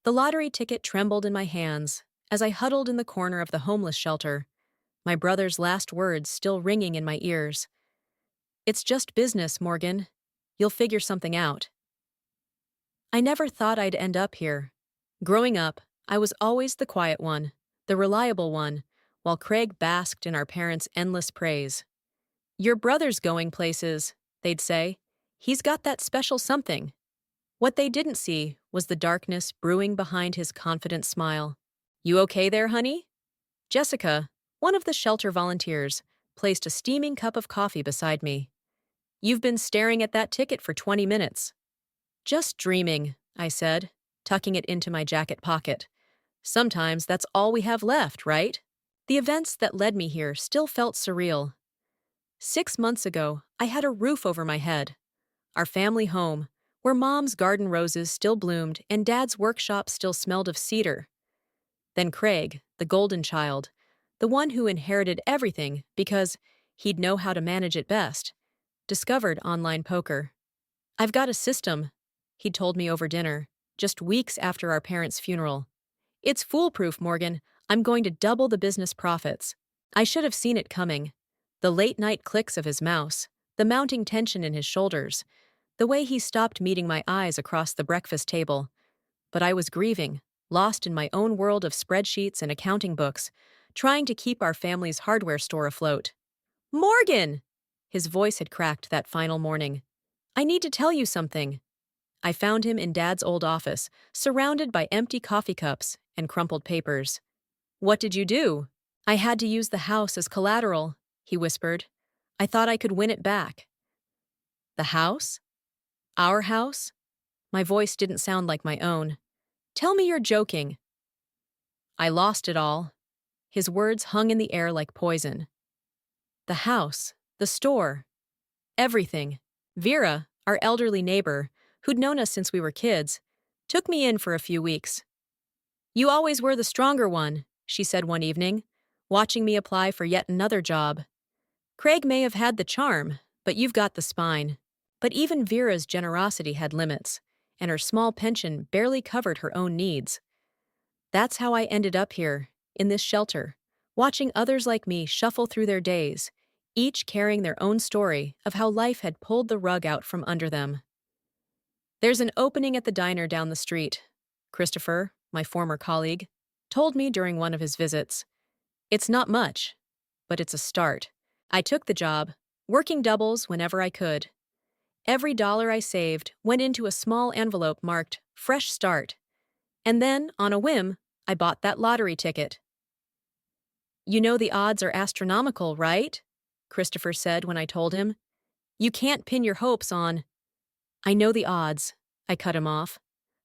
The lottery ticket trembled in my hands as I huddled in the corner of the homeless shelter, my brother's last words still ringing in my ears. "It's just business, Morgan. You'll figure something out." I never thought I'd end up here. Growing up, I was always the quiet one, the reliable one, while Craig basked in our parents' endless praise. "Your brother's going places," they'd say. "He's got that special something." What they didn't see was the darkness brewing behind his confident smile. "You okay there, honey?" Jessica, one of the shelter volunteers, placed a steaming cup of coffee beside me. "You've been staring at that ticket for 20 minutes. "Just dreaming," I said, tucking it into my jacket pocket. "Sometimes that's all we have left, right?" The events that led me here still felt surreal. 6 months ago, I had a roof over my head. Our family home, where Mom's garden roses still bloomed and Dad's workshop still smelled of cedar. Then Craig, the golden child, the one who inherited everything because he'd know how to manage it best, discovered online poker. "I've got a system," he'd told me over dinner, just weeks after our parents' funeral. "It's foolproof, Morgan. I'm going to double the business profits." I should have seen it coming. The late-night clicks of his mouse, the mounting tension in his shoulders, the way he stopped meeting my eyes across the breakfast table. But I was grieving, lost in my own world of spreadsheets and accounting books, trying to keep our family's hardware store afloat. "Morgan!" His voice had cracked that final morning. "I need to tell you something." I found him in Dad's old office, surrounded by empty coffee cups and crumpled papers. "What did you do?" "I had to use the house as collateral," he whispered. "I thought I could win it back." "The house? Our house?" My voice didn't sound like my own. "Tell me you're joking." "I lost it all." His words hung in the air like poison. "The house, the store, everything." Vera, our elderly neighbor, who'd known us since we were kids, took me in for a few weeks. "You always were the stronger one," she said one evening, watching me apply for yet another job. "Craig may have had the charm, but you've got the spine." But even Vera's generosity had limits, and her small pension barely covered her own needs. That's how I ended up here, in this shelter, watching others like me shuffle through their days, each carrying their own story of how life had pulled the rug out from under them. "There's an opening at the diner down the street," Christopher, my former colleague, told me during one of his visits. "It's not much, but it's a start." I took the job, working doubles whenever I could. Every dollar I saved went into a small envelope marked "Fresh Start." And then, on a whim, I bought that lottery ticket. "You know the odds are astronomical, right?" Christopher said when I told him. "You can't pin your hopes on—" "I know the odds," I cut him off.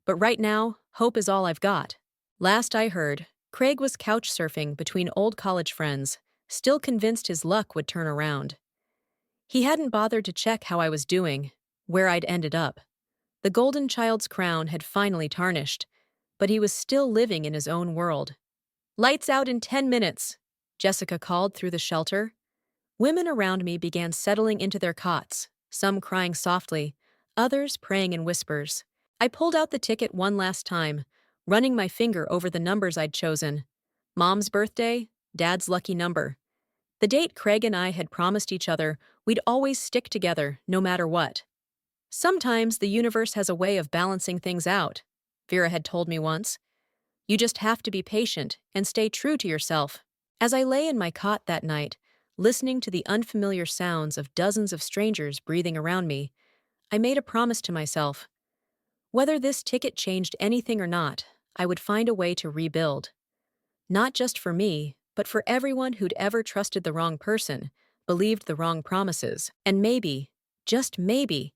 "But right now, hope is all I've got." Last I heard, Craig was couch surfing between old college friends, still convinced his luck would turn around. He hadn't bothered to check how I was doing, where I'd ended up. The golden child's crown had finally tarnished, but he was still living in his own world. "Lights out in 10 minutes, Jessica called through the shelter. Women around me began settling into their cots, some crying softly, others praying in whispers. I pulled out the ticket one last time, running my finger over the numbers I'd chosen. Mom's birthday, Dad's lucky number. The date Craig and I had promised each other we'd always stick together, no matter what. "Sometimes the universe has a way of balancing things out," Vera had told me once. "You just have to be patient and stay true to yourself." As I lay in my cot that night, listening to the unfamiliar sounds of dozens of strangers breathing around me, I made a promise to myself. Whether this ticket changed anything or not, I would find a way to rebuild. Not just for me, but for everyone who'd ever trusted the wrong person, believed the wrong promises, and maybe, just maybe,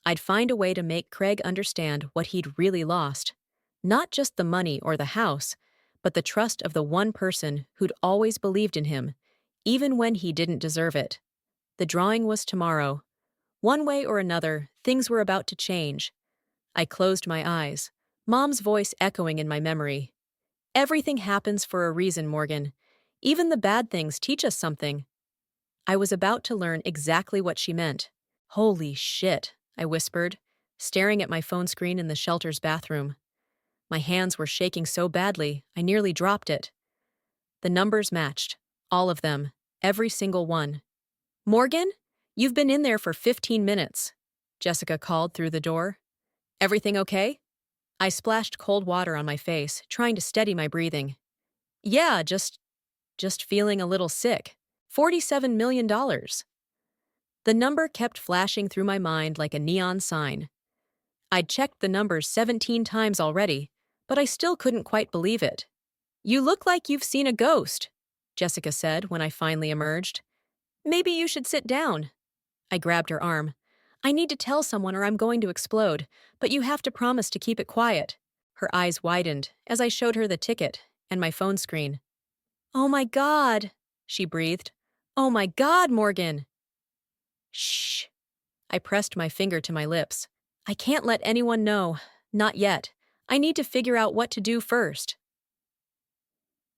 I'd find a way to make Craig understand what he'd really lost. Not just the money or the house, but the trust of the one person who'd always believed in him, even when he didn't deserve it. The drawing was tomorrow. One way or another, things were about to change. I closed my eyes, Mom's voice echoing in my memory. "Everything happens for a reason, Morgan. Even the bad things teach us something." I was about to learn exactly what she meant. "Holy shit," I whispered, staring at my phone screen in the shelter's bathroom. My hands were shaking so badly, I nearly dropped it. The numbers matched. All of them. Every single one. Morgan? You've been in there for 15 minutes. Jessica called through the door. Everything okay? I splashed cold water on my face, trying to steady my breathing. Yeah, just feeling a little sick. $47 million. The number kept flashing through my mind like a neon sign. I'd checked the numbers 17 times already, but I still couldn't quite believe it. You look like you've seen a ghost, Jessica said when I finally emerged. Maybe you should sit down. I grabbed her arm. I need to tell someone or I'm going to explode, but you have to promise to keep it quiet. Her eyes widened as I showed her the ticket and my phone screen. Oh my God, she breathed. Oh my God, Morgan. Shh. I pressed my finger to my lips. I can't let anyone know. Not yet. I need to figure out what to do first.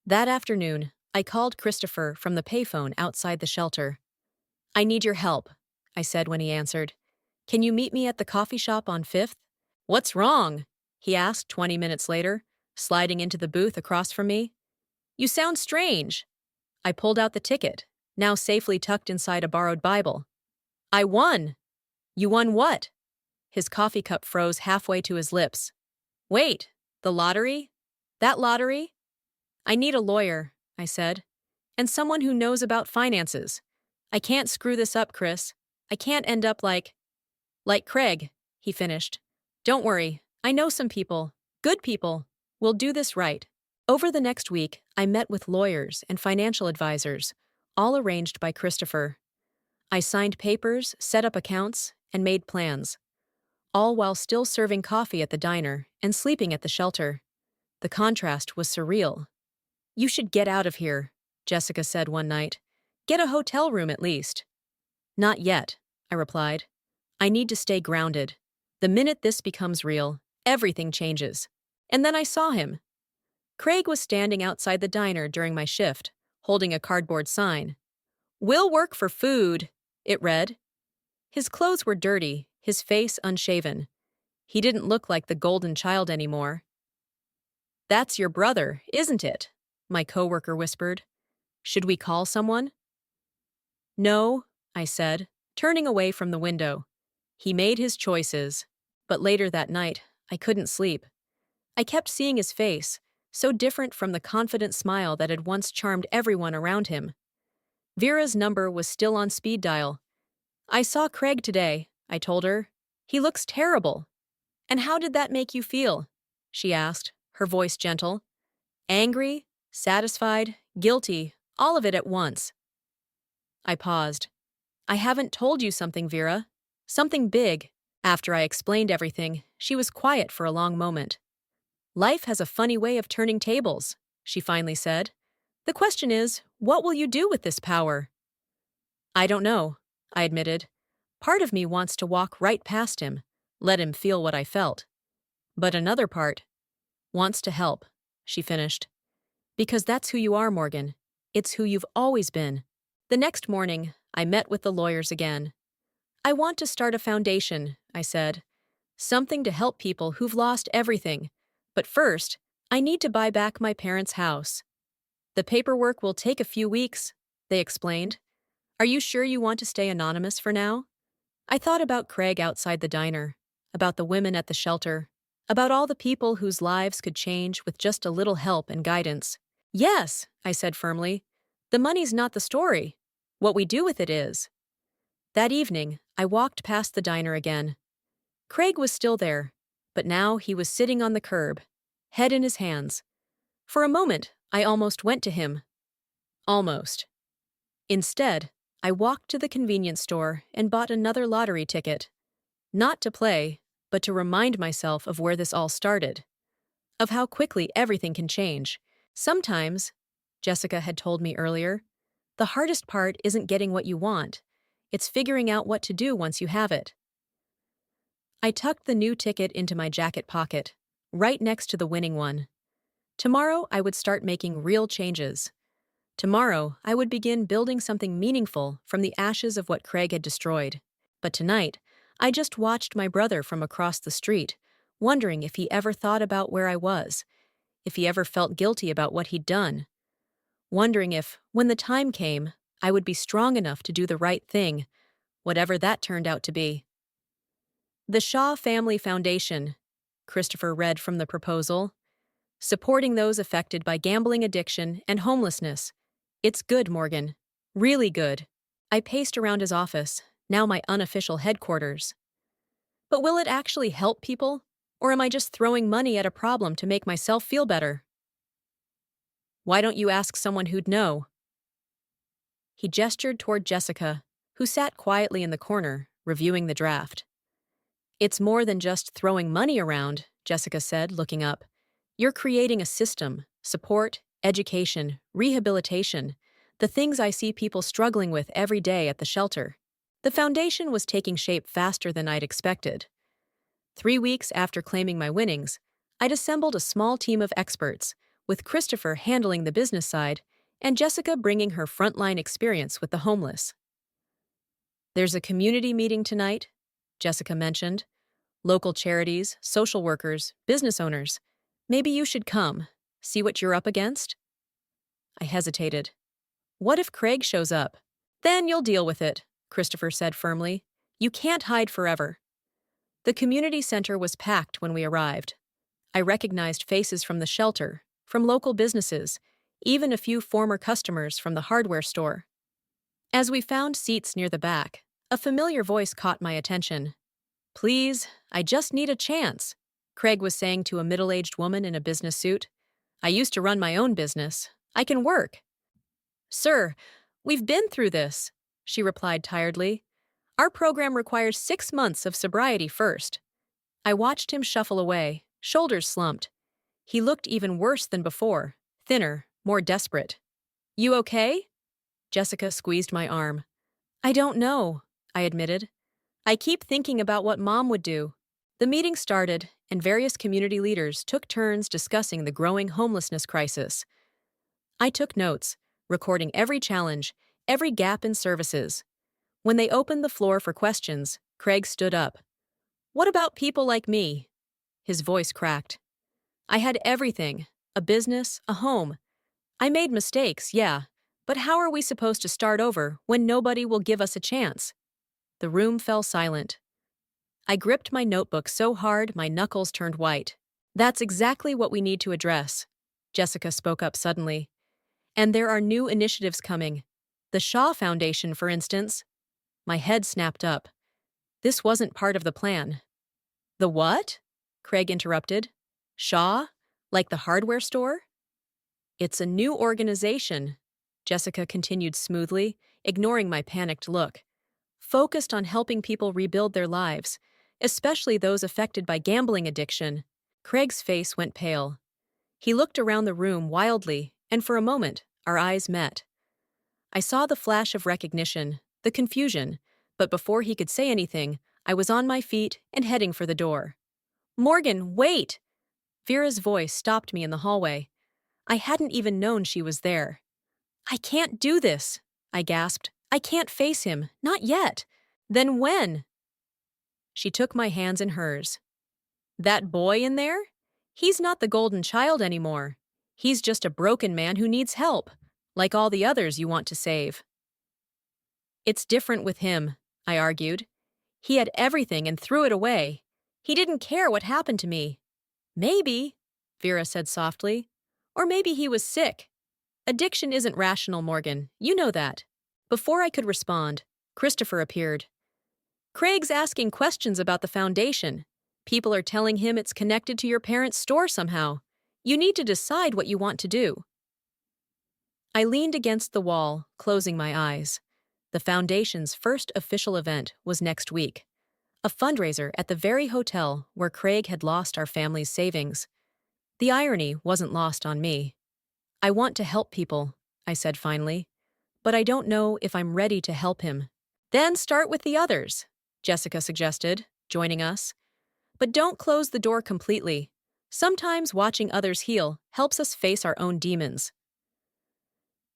That afternoon, I called Christopher from the payphone outside the shelter. I need your help, I said when he answered. Can you meet me at the coffee shop on 5th? What's wrong? He asked 20 minutes later, sliding into the booth across from me. You sound strange. I pulled out the ticket, now safely tucked inside a borrowed Bible. I won. You won what? His coffee cup froze halfway to his lips. Wait, the lottery? That lottery? I need a lawyer, I said, and someone who knows about finances. I can't screw this up, Chris. I can't end up like Craig, he finished. Don't worry, I know some people, good people. We'll do this right. Over the next week, I met with lawyers and financial advisors, all arranged by Christopher. I signed papers, set up accounts, and made plans, all while still serving coffee at the diner and sleeping at the shelter. The contrast was surreal. You should get out of here, Jessica said one night. Get a hotel room at least. Not yet, I replied. I need to stay grounded. The minute this becomes real, everything changes. And then I saw him. Craig was standing outside the diner during my shift, holding a cardboard sign. We'll work for food, it read. His clothes were dirty, his face unshaven. He didn't look like the golden child anymore. That's your brother, isn't it? My coworker whispered. Should we call someone? No, I said, turning away from the window. He made his choices, but later that night, I couldn't sleep. I kept seeing his face, so different from the confident smile that had once charmed everyone around him. Vera's number was still on speed dial. I saw Craig today, I told her. He looks terrible. And how did that make you feel? She asked, her voice gentle. Angry, satisfied, guilty, all of it at once. I paused. I haven't told you something, Vera. Something big. After I explained everything, she was quiet for a long moment. Life has a funny way of turning tables, she finally said. The question is, what will you do with this power? I don't know, I admitted. Part of me wants to walk right past him, let him feel what I felt. But another part wants to help, she finished. Because that's who you are, Morgan. It's who you've always been. The next morning, I met with the lawyers again. I want to start a foundation, I said. Something to help people who've lost everything. But first, I need to buy back my parents' house. The paperwork will take a few weeks, they explained. Are you sure you want to stay anonymous for now? I thought about Craig outside the diner, about the women at the shelter, about all the people whose lives could change with just a little help and guidance. Yes, I said firmly. The money's not the story. What we do with it is. That evening, I walked past the diner again. Craig was still there, but now he was sitting on the curb, head in his hands. For a moment, I almost went to him. Almost. Instead, I walked to the convenience store and bought another lottery ticket. Not to play, but to remind myself of where this all started. Of how quickly everything can change. Sometimes, Jessica had told me earlier, the hardest part isn't getting what you want. It's figuring out what to do once you have it. I tucked the new ticket into my jacket pocket, right next to the winning one. Tomorrow, I would start making real changes. Tomorrow, I would begin building something meaningful from the ashes of what Craig had destroyed. But tonight, I just watched my brother from across the street, wondering if he ever thought about where I was, if he ever felt guilty about what he'd done, wondering if, when the time came, I would be strong enough to do the right thing, whatever that turned out to be. The Shaw Family Foundation, Christopher read from the proposal, supporting those affected by gambling addiction and homelessness. It's good, Morgan. Really good. I paced around his office, now my unofficial headquarters. But will it actually help people? Or am I just throwing money at a problem to make myself feel better? Why don't you ask someone who'd know? He gestured toward Jessica, who sat quietly in the corner, reviewing the draft. It's more than just throwing money around, Jessica said, looking up. You're creating a system, support, education, rehabilitation, the things I see people struggling with every day at the shelter. The foundation was taking shape faster than I'd expected. 3 weeks after claiming my winnings, I'd assembled a small team of experts, with Christopher handling the business side and Jessica bringing her frontline experience with the homeless. There's a community meeting tonight, Jessica mentioned. Local charities, social workers, business owners. Maybe you should come, see what you're up against? I hesitated. What if Craig shows up? Then you'll deal with it, Christopher said firmly. You can't hide forever. The community center was packed when we arrived. I recognized faces from the shelter, from local businesses, even a few former customers from the hardware store. As we found seats near the back, a familiar voice caught my attention. Please, I just need a chance, Craig was saying to a middle-aged woman in a business suit. I used to run my own business. I can work. Sir, we've been through this, she replied tiredly. Our program requires 6 months of sobriety first. I watched him shuffle away, shoulders slumped. He looked even worse than before, thinner, more desperate. You okay? Jessica squeezed my arm. I don't know, I admitted. I keep thinking about what Mom would do. The meeting started, and various community leaders took turns discussing the growing homelessness crisis. I took notes, recording every challenge, every gap in services. When they opened the floor for questions, Craig stood up. What about people like me? His voice cracked. I had everything, a business, a home. I made mistakes, yeah, but how are we supposed to start over when nobody will give us a chance? The room fell silent. I gripped my notebook so hard my knuckles turned white. That's exactly what we need to address, Jessica spoke up suddenly. And there are new initiatives coming. The Shaw Foundation, for instance. My head snapped up. This wasn't part of the plan. The what? Craig interrupted. Shaw? Like the hardware store? It's a new organization, Jessica continued smoothly, ignoring my panicked look. Focused on helping people rebuild their lives, especially those affected by gambling addiction. Craig's face went pale. He looked around the room wildly, and for a moment, our eyes met. I saw the flash of recognition, the confusion, but before he could say anything, I was on my feet and heading for the door. Morgan, wait! Vera's voice stopped me in the hallway. I hadn't even known she was there. I can't do this, I gasped. I can't face him, not yet. Then when? She took my hands in hers. That boy in there? He's not the golden child anymore. He's just a broken man who needs help, like all the others you want to save. It's different with him, I argued. He had everything and threw it away. He didn't care what happened to me. Maybe, Vera said softly. Or maybe he was sick. Addiction isn't rational, Morgan. You know that. Before I could respond, Christopher appeared. Craig's asking questions about the foundation. People are telling him it's connected to your parents' store somehow. You need to decide what you want to do. I leaned against the wall, closing my eyes. The foundation's first official event was next week. A fundraiser at the very hotel where Craig had lost our family's savings. The irony wasn't lost on me. I want to help people, I said finally, but I don't know if I'm ready to help him. Then start with the others, Jessica suggested, joining us. But don't close the door completely. Sometimes watching others heal helps us face our own demons.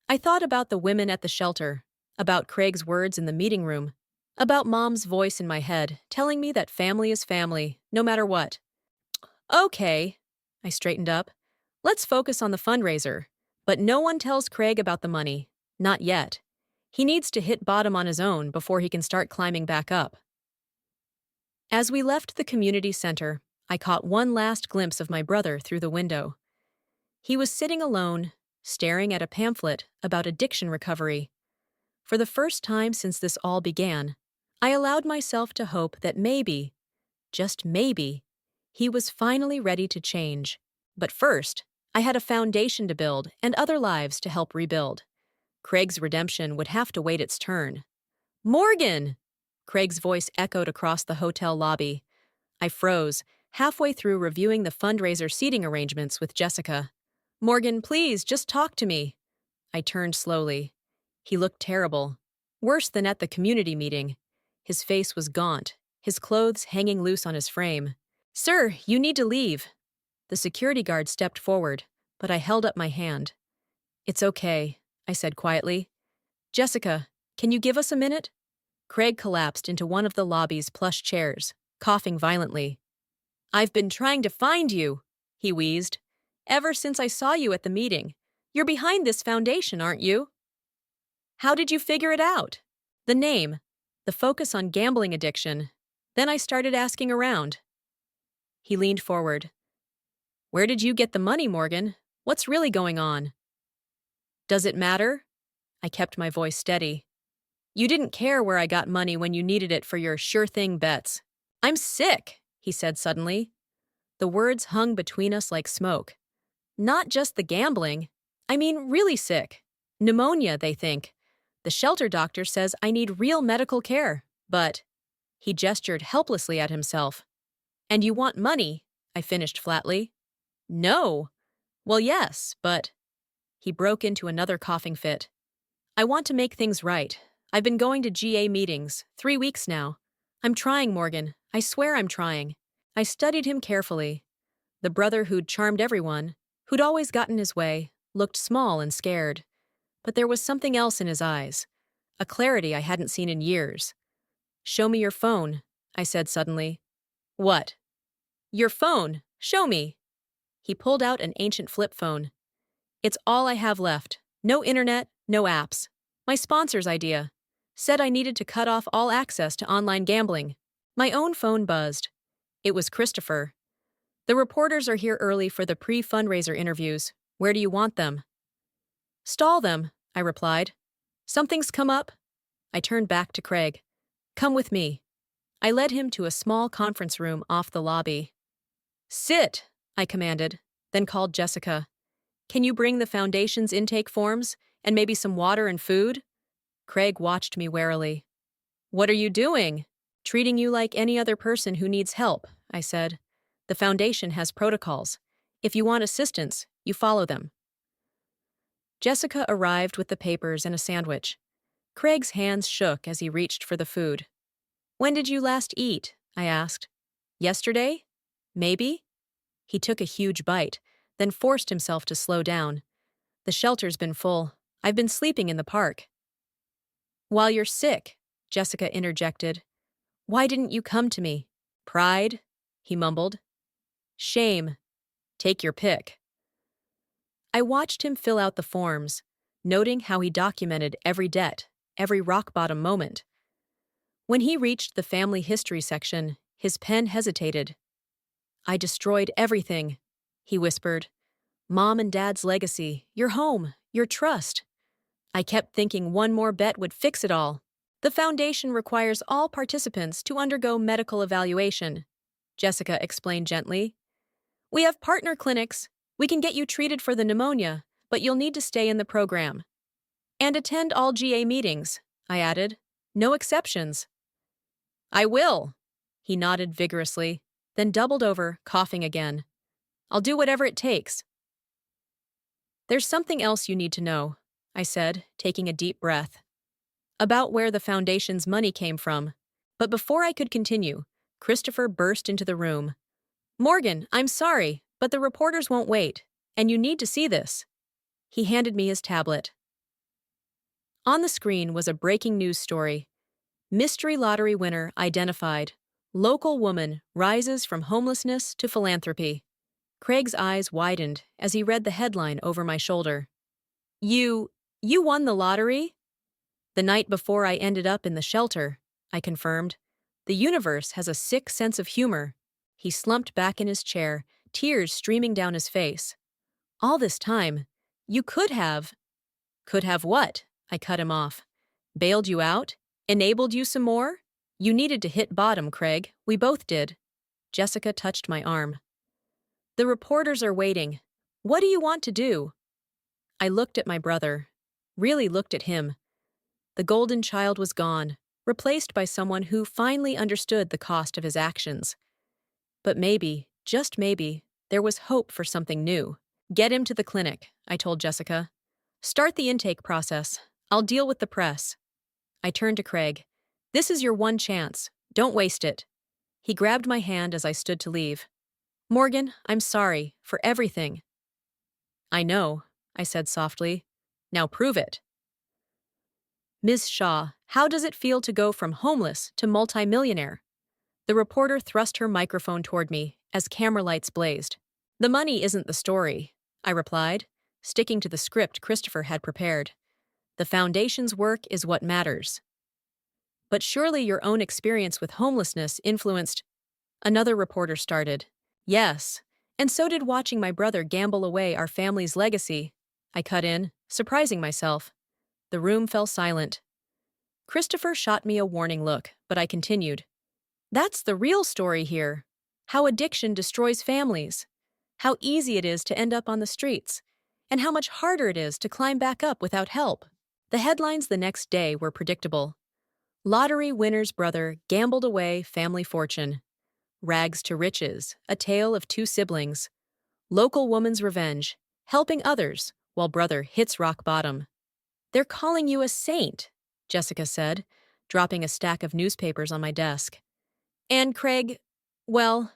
I thought about the women at the shelter, about Craig's words in the meeting room, about Mom's voice in my head telling me that family is family, no matter what. Okay, I straightened up. Let's focus on the fundraiser. But no one tells Craig about the money. Not yet. He needs to hit bottom on his own before he can start climbing back up. As we left the community center, I caught one last glimpse of my brother through the window. He was sitting alone, staring at a pamphlet about addiction recovery. For the first time since this all began, I allowed myself to hope that maybe, just maybe, he was finally ready to change. But first, I had a foundation to build and other lives to help rebuild. Craig's redemption would have to wait its turn. Morgan! Craig's voice echoed across the hotel lobby. I froze, halfway through reviewing the fundraiser seating arrangements with Jessica. Morgan, please, just talk to me. I turned slowly. He looked terrible. Worse than at the community meeting. His face was gaunt, his clothes hanging loose on his frame. Sir, you need to leave. The security guard stepped forward, but I held up my hand. It's okay, I said quietly. Jessica, can you give us a minute? Craig collapsed into one of the lobby's plush chairs, coughing violently. I've been trying to find you, he wheezed. Ever since I saw you at the meeting. You're behind this foundation, aren't you? How did you figure it out? The name, the focus on gambling addiction. Then I started asking around. He leaned forward. Where did you get the money, Morgan? What's really going on? Does it matter? I kept my voice steady. You didn't care where I got money when you needed it for your sure-thing bets. I'm sick, he said suddenly. The words hung between us like smoke. Not just the gambling. I mean, really sick. Pneumonia, they think. The shelter doctor says I need real medical care, but... He gestured helplessly at himself. And you want money? I finished flatly. No. Well, yes, but... He broke into another coughing fit. I want to make things right. I've been going to GA meetings, 3 weeks now. I'm trying, Morgan. I swear I'm trying. I studied him carefully. The brother who'd charmed everyone, who'd always gotten his way, looked small and scared. But there was something else in his eyes, a clarity I hadn't seen in years. Show me your phone, I said suddenly. What? Your phone. Show me. He pulled out an ancient flip phone. It's all I have left. No internet, no apps. My sponsor's idea. Said I needed to cut off all access to online gambling. My own phone buzzed. It was Christopher. The reporters are here early for the pre-fundraiser interviews. Where do you want them? Stall them, I replied. Something's come up? I turned back to Craig. Come with me. I led him to a small conference room off the lobby. Sit, I commanded, then called Jessica. Can you bring the foundation's intake forms and maybe some water and food? Craig watched me warily. What are you doing? Treating you like any other person who needs help, I said. The foundation has protocols. If you want assistance, you follow them. Jessica arrived with the papers and a sandwich. Craig's hands shook as he reached for the food. When did you last eat? I asked. Yesterday? Maybe? He took a huge bite, then forced himself to slow down. The shelter's been full. I've been sleeping in the park. While you're sick, Jessica interjected. Why didn't you come to me? Pride? He mumbled. Shame. Take your pick. I watched him fill out the forms, noting how he documented every debt, every rock-bottom moment. When he reached the family history section, his pen hesitated. I destroyed everything, he whispered. Mom and Dad's legacy, your home, your trust. I kept thinking one more bet would fix it all. The foundation requires all participants to undergo medical evaluation, Jessica explained gently. We have partner clinics. We can get you treated for the pneumonia, but you'll need to stay in the program. And attend all GA meetings, I added. No exceptions. I will. He nodded vigorously, then doubled over, coughing again. I'll do whatever it takes. There's something else you need to know, I said, taking a deep breath. About where the foundation's money came from. But before I could continue, Christopher burst into the room. Morgan, I'm sorry, but the reporters won't wait, and you need to see this. He handed me his tablet. On the screen was a breaking news story. Mystery lottery winner identified. Local woman rises from homelessness to philanthropy. Craig's eyes widened as he read the headline over my shoulder. You, you won the lottery? The night before I ended up in the shelter, I confirmed. The universe has a sick sense of humor. He slumped back in his chair, tears streaming down his face. All this time, you could have. Could have what? I cut him off. Bailed you out? Enabled you some more? You needed to hit bottom, Craig. We both did. Jessica touched my arm. The reporters are waiting. What do you want to do? I looked at my brother. Really looked at him. The golden child was gone, replaced by someone who finally understood the cost of his actions. But maybe, just maybe, there was hope for something new. Get him to the clinic, I told Jessica. Start the intake process. I'll deal with the press. I turned to Craig. This is your one chance. Don't waste it. He grabbed my hand as I stood to leave. Morgan, I'm sorry for everything. I know, I said softly. Now prove it. Ms. Shaw, how does it feel to go from homeless to multimillionaire? The reporter thrust her microphone toward me as camera lights blazed. The money isn't the story, I replied, sticking to the script Christopher had prepared. The foundation's work is what matters. But surely your own experience with homelessness influenced. Another reporter started. Yes, and so did watching my brother gamble away our family's legacy. I cut in, surprising myself. The room fell silent. Christopher shot me a warning look, but I continued. That's the real story here. How addiction destroys families. How easy it is to end up on the streets. And how much harder it is to climb back up without help. The headlines the next day were predictable. Lottery winner's brother gambled away family fortune. Rags to riches, a tale of two siblings. Local woman's revenge, helping others while brother hits rock bottom. They're calling you a saint, Jessica said, dropping a stack of newspapers on my desk. And Craig, well,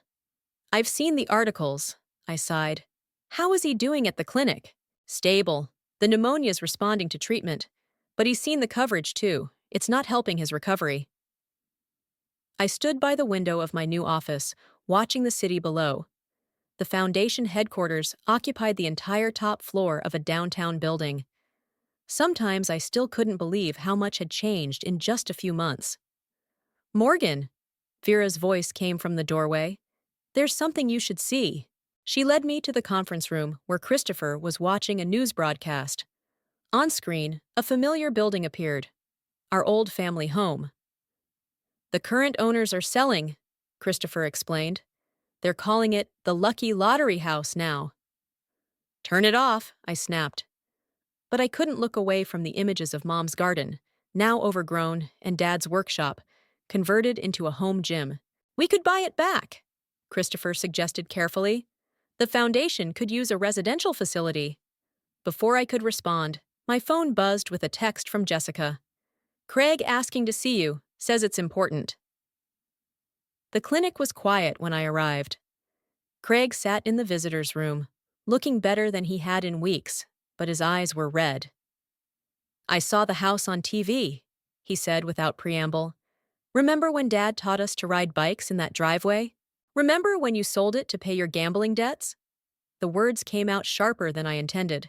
I've seen the articles, I sighed. How is he doing at the clinic? Stable. The pneumonia's responding to treatment. But he's seen the coverage too. It's not helping his recovery. I stood by the window of my new office, watching the city below. The foundation headquarters occupied the entire top floor of a downtown building. Sometimes I still couldn't believe how much had changed in just a few months. Morgan, Vera's voice came from the doorway. There's something you should see. She led me to the conference room where Christopher was watching a news broadcast. On screen, a familiar building appeared. Our old family home. The current owners are selling, Christopher explained. They're calling it the Lucky Lottery House now. Turn it off, I snapped. But I couldn't look away from the images of Mom's garden, now overgrown, and Dad's workshop, converted into a home gym. We could buy it back, Christopher suggested carefully. The foundation could use a residential facility. Before I could respond, my phone buzzed with a text from Jessica. Craig asking to see you, says it's important. The clinic was quiet when I arrived. Craig sat in the visitor's room, looking better than he had in weeks, but his eyes were red. I saw the house on TV, he said without preamble. Remember when Dad taught us to ride bikes in that driveway? Remember when you sold it to pay your gambling debts? The words came out sharper than I intended.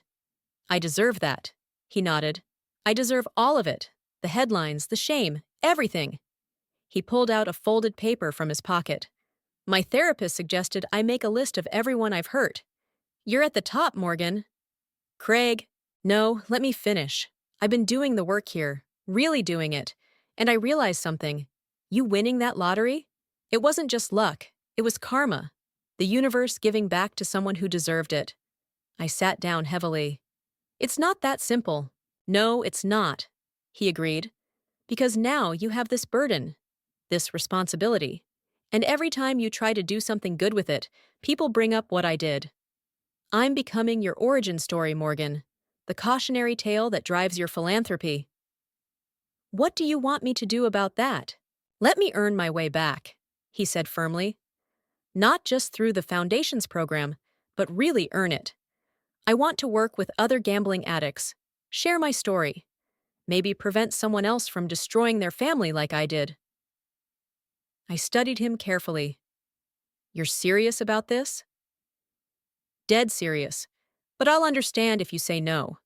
I deserve that, he nodded. I deserve all of it. The headlines, the shame, everything. He pulled out a folded paper from his pocket. My therapist suggested I make a list of everyone I've hurt. You're at the top, Morgan. Craig, no, let me finish. I've been doing the work here, really doing it. And I realized something. You winning that lottery? It wasn't just luck, it was karma. The universe giving back to someone who deserved it. I sat down heavily. It's not that simple. No, it's not, he agreed. Because now you have this burden, this responsibility. And every time you try to do something good with it, people bring up what I did. I'm becoming your origin story, Morgan. The cautionary tale that drives your philanthropy. What do you want me to do about that? Let me earn my way back, he said firmly. Not just through the Foundations program, but really earn it. I want to work with other gambling addicts, share my story, maybe prevent someone else from destroying their family like I did. I studied him carefully. You're serious about this? Dead serious. But I'll understand if you say no.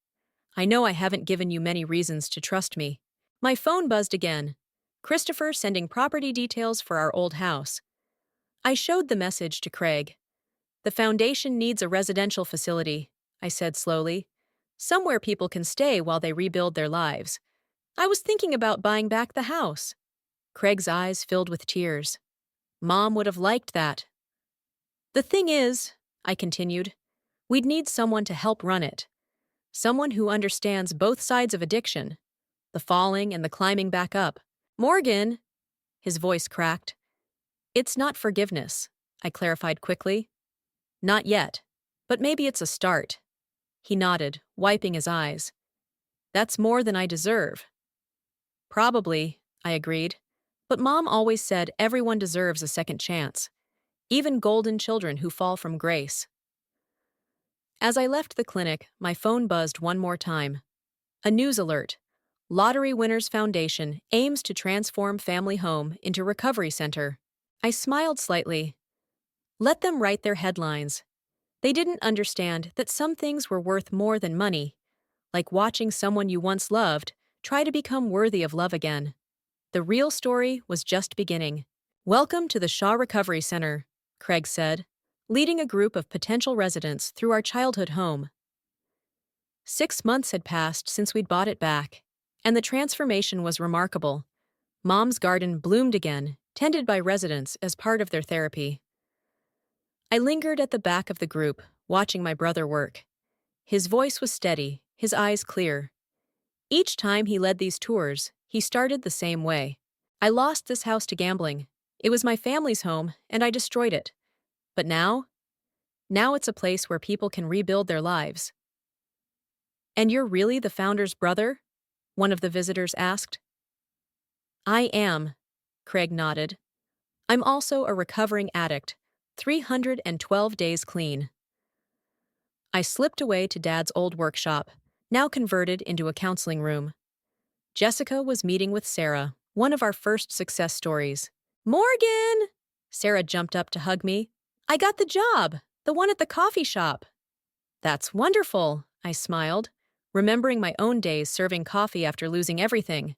I know I haven't given you many reasons to trust me. My phone buzzed again. Christopher sending property details for our old house. I showed the message to Craig. The foundation needs a residential facility, I said slowly. Somewhere people can stay while they rebuild their lives. I was thinking about buying back the house. Craig's eyes filled with tears. Mom would have liked that. The thing is, I continued, we'd need someone to help run it. Someone who understands both sides of addiction, the falling and the climbing back up. Morgan, his voice cracked. It's not forgiveness, I clarified quickly. Not yet, but maybe it's a start. He nodded, wiping his eyes. That's more than I deserve. Probably, I agreed. But Mom always said everyone deserves a second chance, even golden children who fall from grace. As I left the clinic, my phone buzzed one more time. A news alert. Lottery Winners Foundation aims to transform family home into recovery center. I smiled slightly. Let them write their headlines. They didn't understand that some things were worth more than money, like watching someone you once loved try to become worthy of love again. The real story was just beginning. Welcome to the Shaw Recovery Center, Craig said, leading a group of potential residents through our childhood home. 6 months had passed since we'd bought it back, and the transformation was remarkable. Mom's garden bloomed again, tended by residents as part of their therapy. I lingered at the back of the group, watching my brother work. His voice was steady, his eyes clear. Each time he led these tours, he started the same way. I lost this house to gambling. It was my family's home, and I destroyed it. But now it's a place where people can rebuild their lives. And you're really the founder's brother? One of the visitors asked. I am, Craig nodded. I'm also a recovering addict, 312 days clean. I slipped away to Dad's old workshop, now converted into a counseling room. Jessica was meeting with Sarah, one of our first success stories. Morgan! Sarah jumped up to hug me. I got the job, the one at the coffee shop. That's wonderful, I smiled, remembering my own days serving coffee after losing everything.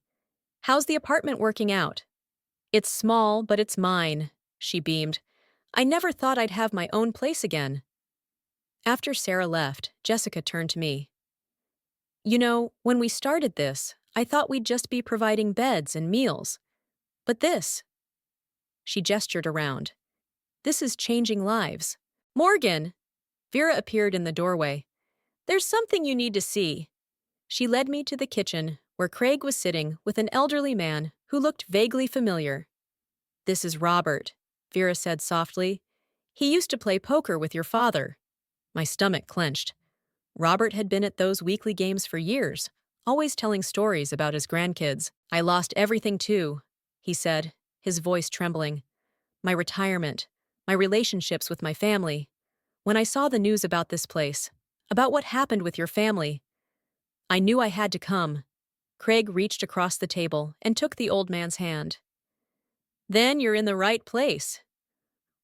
How's the apartment working out? It's small, but it's mine, she beamed. I never thought I'd have my own place again. After Sarah left, Jessica turned to me. You know, when we started this, I thought we'd just be providing beds and meals. But this. She gestured around. This is changing lives. Morgan! Vera appeared in the doorway. There's something you need to see. She led me to the kitchen, where Craig was sitting with an elderly man who looked vaguely familiar. This is Robert, Vera said softly. He used to play poker with your father. My stomach clenched. Robert had been at those weekly games for years, always telling stories about his grandkids. I lost everything too, he said, his voice trembling. My retirement, my relationships with my family. When I saw the news about this place, about what happened with your family, I knew I had to come. Craig reached across the table and took the old man's hand. Then you're in the right place.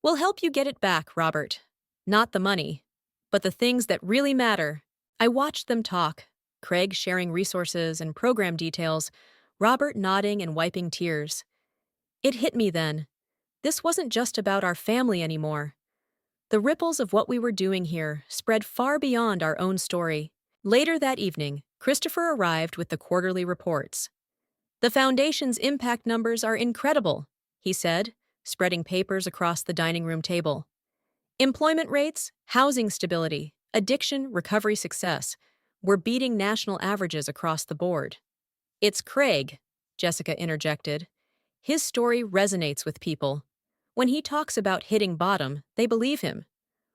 We'll help you get it back, Robert. Not the money, but the things that really matter. I watched them talk, Craig sharing resources and program details, Robert nodding and wiping tears. It hit me then. This wasn't just about our family anymore. The ripples of what we were doing here spread far beyond our own story. Later that evening, Christopher arrived with the quarterly reports. The Foundation's impact numbers are incredible, he said, spreading papers across the dining room table. Employment rates, housing stability, addiction recovery success. We're beating national averages across the board. It's Craig, Jessica interjected. His story resonates with people. When he talks about hitting bottom, they believe him.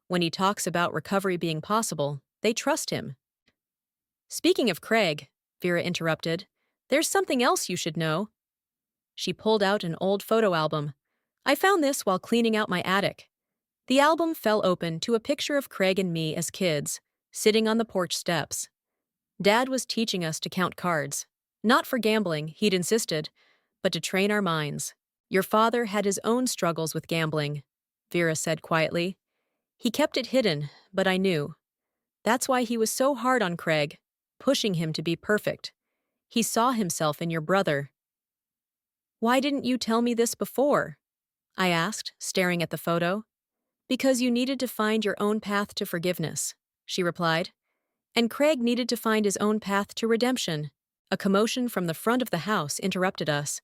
When he talks about recovery being possible, they trust him. Speaking of Craig, Vera interrupted, there's something else you should know. She pulled out an old photo album. I found this while cleaning out my attic. The album fell open to a picture of Craig and me as kids, sitting on the porch steps. Dad was teaching us to count cards. Not for gambling, he'd insisted, but to train our minds. Your father had his own struggles with gambling, Vera said quietly. He kept it hidden, but I knew. That's why he was so hard on Craig, pushing him to be perfect. He saw himself in your brother. Why didn't you tell me this before? I asked, staring at the photo. Because you needed to find your own path to forgiveness, she replied. And Craig needed to find his own path to redemption. A commotion from the front of the house interrupted us.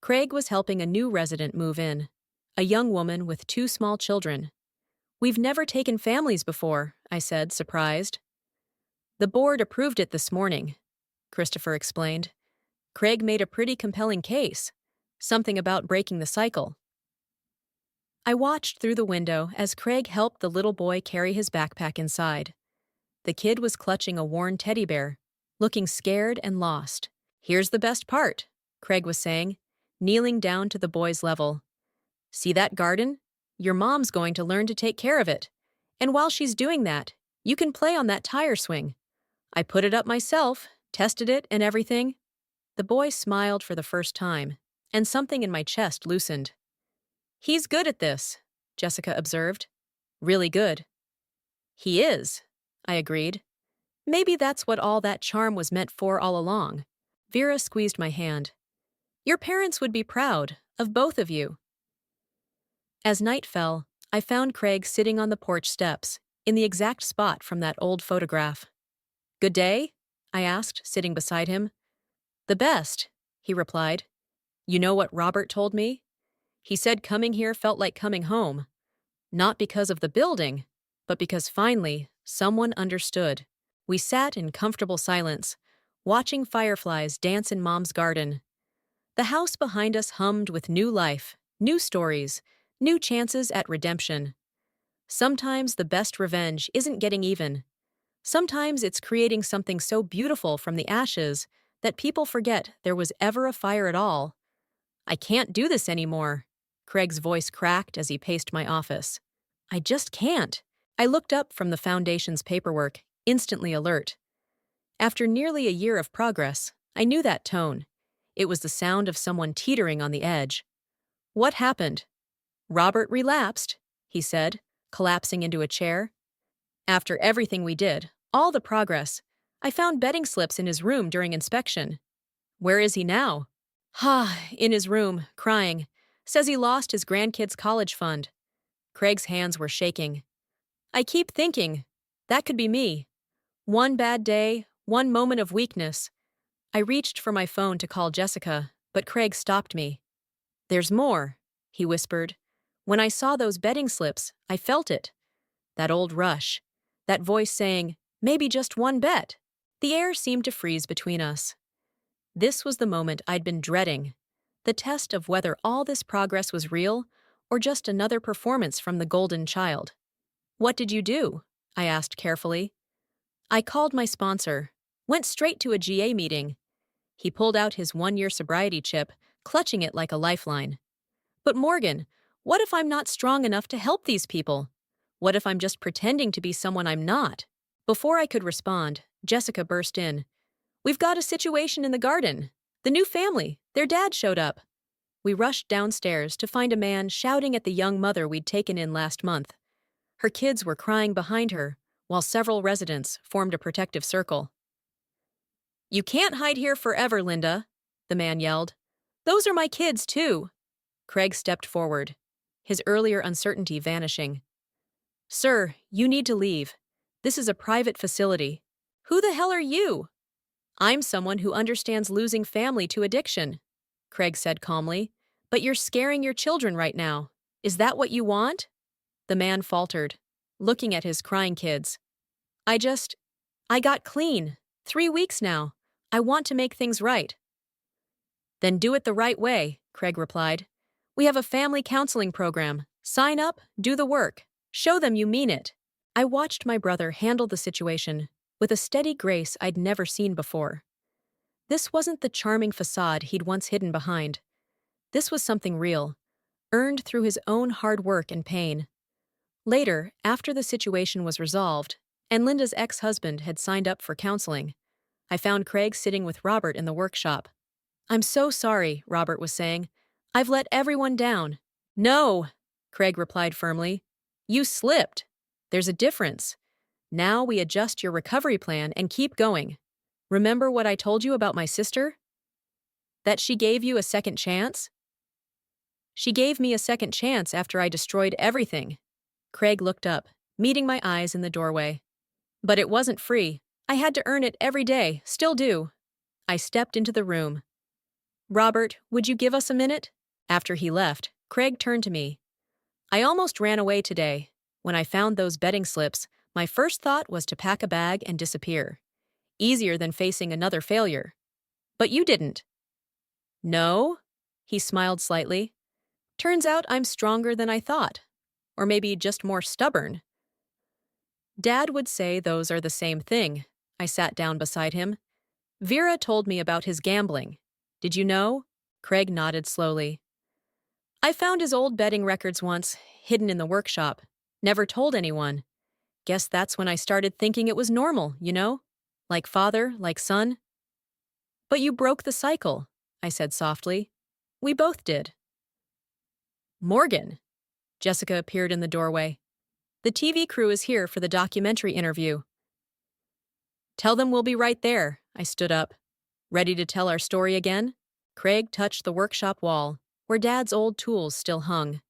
Craig was helping a new resident move in, a young woman with 2 small children. We've never taken families before, I said, surprised. The board approved it this morning, Christopher explained. Craig made a pretty compelling case, something about breaking the cycle. I watched through the window as Craig helped the little boy carry his backpack inside. The kid was clutching a worn teddy bear, looking scared and lost. Here's the best part, Craig was saying, kneeling down to the boy's level. See that garden? Your mom's going to learn to take care of it. And while she's doing that, you can play on that tire swing. I put it up myself, tested it and everything. The boy smiled for the first time, and something in my chest loosened. He's good at this, Jessica observed. Really good. He is, I agreed. Maybe that's what all that charm was meant for all along. Vera squeezed my hand. Your parents would be proud of both of you. As night fell, I found Craig sitting on the porch steps, in the exact spot from that old photograph. Good day? I asked, sitting beside him. The best, he replied. You know what Robert told me? He said coming here felt like coming home. Not because of the building, but because finally, someone understood. We sat in comfortable silence, watching fireflies dance in Mom's garden. The house behind us hummed with new life, new stories, new chances at redemption. Sometimes the best revenge isn't getting even. Sometimes it's creating something so beautiful from the ashes that people forget there was ever a fire at all. I can't do this anymore, Craig's voice cracked as he paced my office. I just can't. I looked up from the foundation's paperwork, instantly alert. After nearly a year of progress, I knew that tone. It was the sound of someone teetering on the edge. What happened? Robert relapsed, he said, collapsing into a chair. After everything we did, all the progress, I found betting slips in his room during inspection. Where is he now? In his room, crying. Says he lost his grandkids' college fund. Craig's hands were shaking. I keep thinking, that could be me. One bad day, one moment of weakness. I reached for my phone to call Jessica, but Craig stopped me. There's more, he whispered. When I saw those betting slips, I felt it. That old rush. That voice saying, maybe just one bet. The air seemed to freeze between us. This was the moment I'd been dreading. The test of whether all this progress was real or just another performance from the golden child. What did you do? I asked carefully. I called my sponsor. Went straight to a GA meeting. He pulled out his 1-year sobriety chip, clutching it like a lifeline. But Morgan, what if I'm not strong enough to help these people? What if I'm just pretending to be someone I'm not? Before I could respond, Jessica burst in. We've got a situation in the garden. The new family, their dad showed up. We rushed downstairs to find a man shouting at the young mother we'd taken in last month. Her kids were crying behind her, while several residents formed a protective circle. You can't hide here forever, Linda, the man yelled. Those are my kids, too. Craig stepped forward, his earlier uncertainty vanishing. Sir, you need to leave. This is a private facility. Who the hell are you? I'm someone who understands losing family to addiction, Craig said calmly. But you're scaring your children right now. Is that what you want? The man faltered, looking at his crying kids. I got clean. 3 weeks now. I want to make things right. Then do it the right way, Craig replied. We have a family counseling program. Sign up, do the work. Show them you mean it. I watched my brother handle the situation with a steady grace I'd never seen before. This wasn't the charming facade he'd once hidden behind. This was something real, earned through his own hard work and pain. Later, after the situation was resolved, and Linda's ex-husband had signed up for counseling, I found Craig sitting with Robert in the workshop. I'm so sorry, Robert was saying. I've let everyone down. No, Craig replied firmly. You slipped. There's a difference. Now we adjust your recovery plan and keep going. Remember what I told you about my sister? That she gave you a second chance? She gave me a second chance after I destroyed everything. Craig looked up, meeting my eyes in the doorway. But it wasn't free. I had to earn it every day, still do. I stepped into the room. Robert, would you give us a minute? After he left, Craig turned to me. I almost ran away today. When I found those betting slips, my first thought was to pack a bag and disappear. Easier than facing another failure. But you didn't. No? He smiled slightly. Turns out I'm stronger than I thought. Or maybe just more stubborn. Dad would say those are the same thing. I sat down beside him. Vera told me about his gambling. Did you know? Craig nodded slowly. I found his old betting records once, hidden in the workshop. Never told anyone. Guess that's when I started thinking it was normal, you know? Like father, like son. But you broke the cycle, I said softly. We both did. Morgan. Jessica appeared in the doorway. The TV crew is here for the documentary interview. Tell them we'll be right there. I stood up. Ready to tell our story again? Craig touched the workshop wall, where Dad's old tools still hung.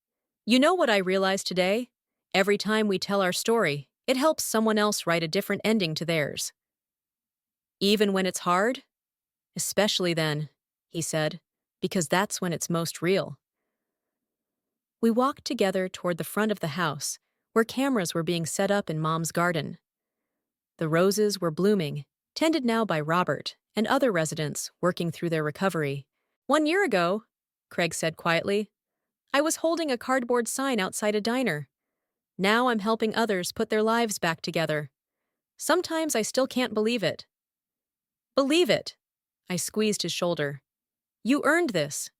You know what I realized today? Every time we tell our story, it helps someone else write a different ending to theirs. Even when it's hard? Especially then, he said, because that's when it's most real. We walked together toward the front of the house, where cameras were being set up in Mom's garden. The roses were blooming, tended now by Robert and other residents working through their recovery. 1 year ago, Craig said quietly, I was holding a cardboard sign outside a diner. Now I'm helping others put their lives back together. Sometimes I still can't believe it. Believe it. I squeezed his shoulder. You earned this.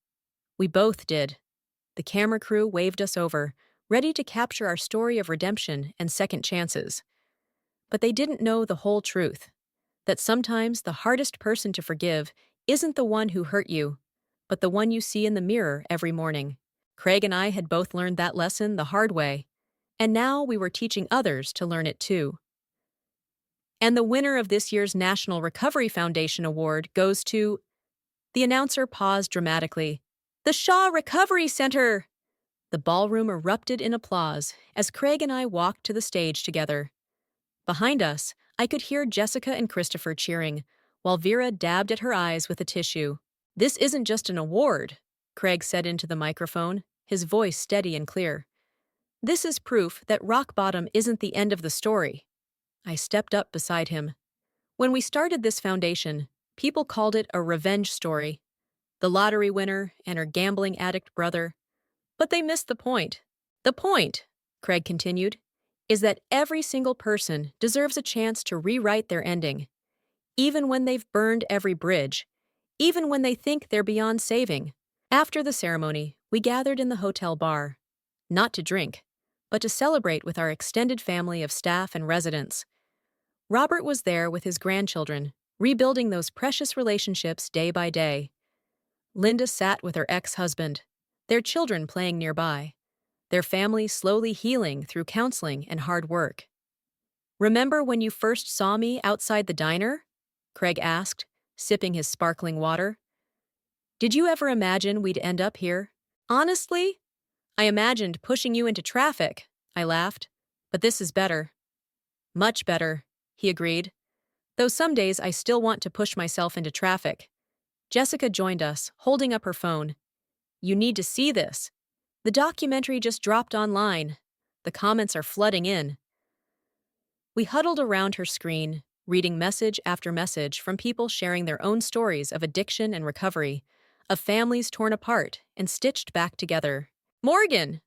We both did. The camera crew waved us over, ready to capture our story of redemption and second chances. But they didn't know the whole truth. That sometimes the hardest person to forgive isn't the one who hurt you, but the one you see in the mirror every morning. Craig and I had both learned that lesson the hard way, and now we were teaching others to learn it too. And the winner of this year's National Recovery Foundation Award goes to... The announcer paused dramatically. The Shaw Recovery Center! The ballroom erupted in applause as Craig and I walked to the stage together. Behind us, I could hear Jessica and Christopher cheering, while Vera dabbed at her eyes with a tissue. This isn't just an award, Craig said into the microphone, his voice steady and clear. This is proof that rock bottom isn't the end of the story. I stepped up beside him. When we started this foundation, people called it a revenge story. The lottery winner and her gambling addict brother. But they missed the point. The point, Craig continued, is that every single person deserves a chance to rewrite their ending. Even when they've burned every bridge. Even when they think they're beyond saving. After the ceremony, we gathered in the hotel bar. Not to drink, but to celebrate with our extended family of staff and residents. Robert was there with his grandchildren, rebuilding those precious relationships day by day. Linda sat with her ex-husband, their children playing nearby, their family slowly healing through counseling and hard work. Remember when you first saw me outside the diner? Craig asked, sipping his sparkling water. Did you ever imagine we'd end up here? Honestly, I imagined pushing you into traffic, I laughed. But this is better. Much better, he agreed. Though some days I still want to push myself into traffic. Jessica joined us, holding up her phone. You need to see this. The documentary just dropped online. The comments are flooding in. We huddled around her screen, reading message after message from people sharing their own stories of addiction and recovery, of families torn apart and stitched back together. Morgan!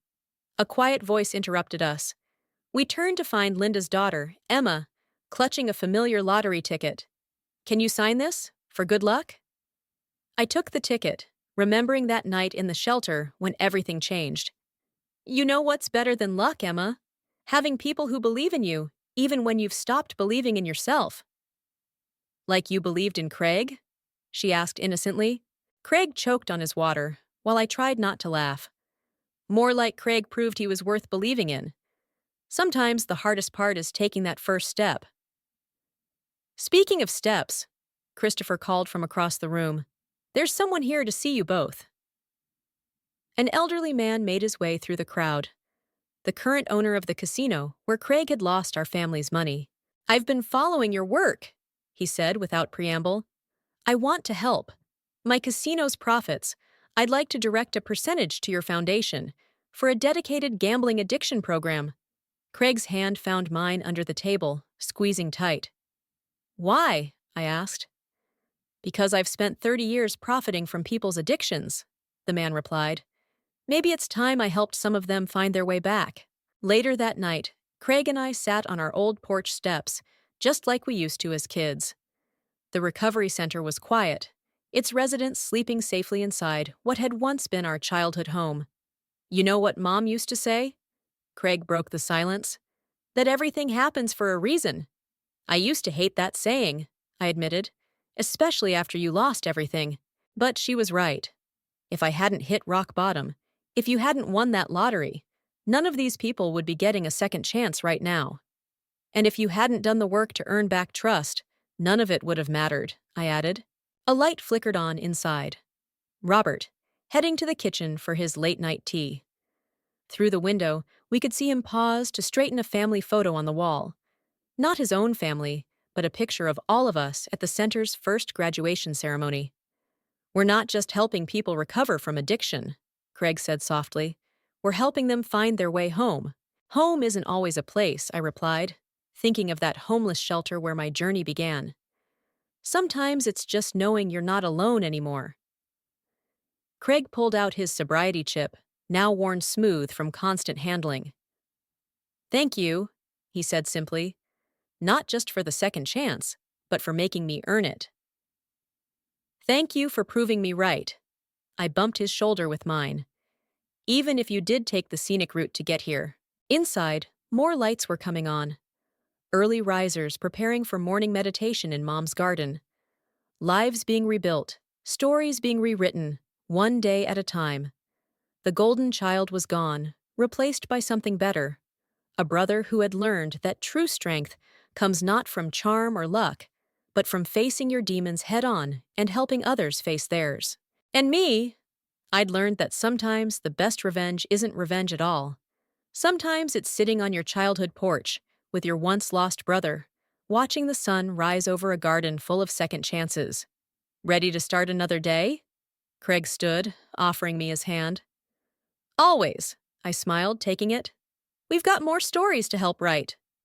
A quiet voice interrupted us. We turned to find Linda's daughter, Emma, clutching a familiar lottery ticket. Can you sign this? For good luck? I took the ticket, remembering that night in the shelter when everything changed. You know what's better than luck, Emma? Having people who believe in you, even when you've stopped believing in yourself. Like you believed in Craig? She asked innocently. Craig choked on his water, while I tried not to laugh. More like Craig proved he was worth believing in. Sometimes the hardest part is taking that first step. Speaking of steps, Christopher called from across the room. There's someone here to see you both. An elderly man made his way through the crowd. The current owner of the casino, where Craig had lost our family's money. I've been following your work, he said without preamble. I want to help. My casino's profits, I'd like to direct a percentage to your foundation for a dedicated gambling addiction program. Craig's hand found mine under the table, squeezing tight. Why? I asked. Because I've spent 30 years profiting from people's addictions, the man replied. Maybe it's time I helped some of them find their way back. Later that night, Craig and I sat on our old porch steps, just like we used to as kids. The recovery center was quiet, its residents sleeping safely inside what had once been our childhood home. You know what Mom used to say? Craig broke the silence. That everything happens for a reason. I used to hate that saying, I admitted, especially after you lost everything. But she was right. If I hadn't hit rock bottom, if you hadn't won that lottery, none of these people would be getting a second chance right now. And if you hadn't done the work to earn back trust, none of it would have mattered, I added. A light flickered on inside. Robert, heading to the kitchen for his late-night tea. Through the window, we could see him pause to straighten a family photo on the wall. Not his own family, but a picture of all of us at the center's first graduation ceremony. We're not just helping people recover from addiction, Craig said softly. We're helping them find their way home. Home isn't always a place, I replied, thinking of that homeless shelter where my journey began. Sometimes it's just knowing you're not alone anymore. Craig pulled out his sobriety chip, now worn smooth from constant handling. Thank you, he said simply, not just for the second chance, but for making me earn it. Thank you for proving me right. I bumped his shoulder with mine. Even if you did take the scenic route to get here. Inside, more lights were coming on. Early risers preparing for morning meditation in Mom's garden. Lives being rebuilt, stories being rewritten, one day at a time. The golden child was gone, replaced by something better. A brother who had learned that true strength comes not from charm or luck, but from facing your demons head-on and helping others face theirs. And me, I'd learned that sometimes the best revenge isn't revenge at all. Sometimes it's sitting on your childhood porch with your once-lost brother, watching the sun rise over a garden full of second chances. Ready to start another day? Craig stood, offering me his hand. Always, I smiled, taking it. We've got more stories to help write.